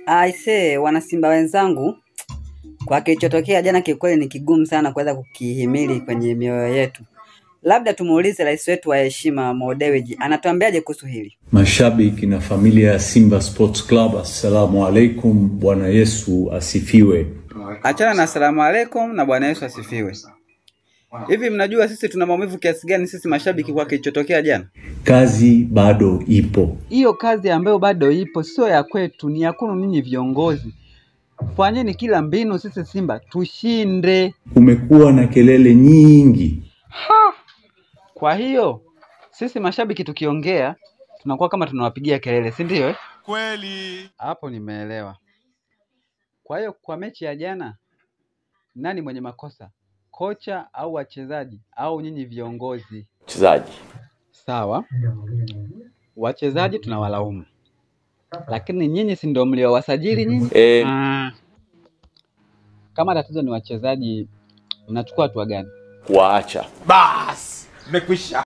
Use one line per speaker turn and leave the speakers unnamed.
Aisee, wana Simba wenzangu, kwa kilichotokea jana kikweli ni kigumu sana kuweza kukihimili kwenye mioyo yetu. Labda tumuulize rais wetu wa heshima Mo Dewji anatuambiaje kuhusu hili.
Mashabiki na familia ya Simba Sports Club, assalamu alaikum, Bwana Yesu asifiwe.
Achana na assalamu alaikum na Bwana Yesu asifiwe. Hivi mnajua sisi tuna maumivu kiasi gani sisi mashabiki kwa kilichotokea jana?
Kazi bado ipo.
Hiyo kazi ambayo bado ipo sio ya kwetu, ni ya kwenu ninyi viongozi. Fanyeni kila mbinu sisi Simba tushinde.
Kumekuwa na kelele nyingi.
Kwa hiyo sisi mashabiki tukiongea tunakuwa kama tunawapigia kelele, si ndio?
Kweli.
Hapo nimeelewa. Kwa hiyo kwa mechi ya jana nani mwenye makosa? Kocha au wachezaji au nyinyi viongozi?
Wachezaji.
Sawa. Wachezaji tunawalaumu. Lakini nyinyi si ndio mliowasajili nyinyi? Kama tatizo ni wachezaji, mnachukua hatua gani?
Kuwaacha.
Bas, mekwisha.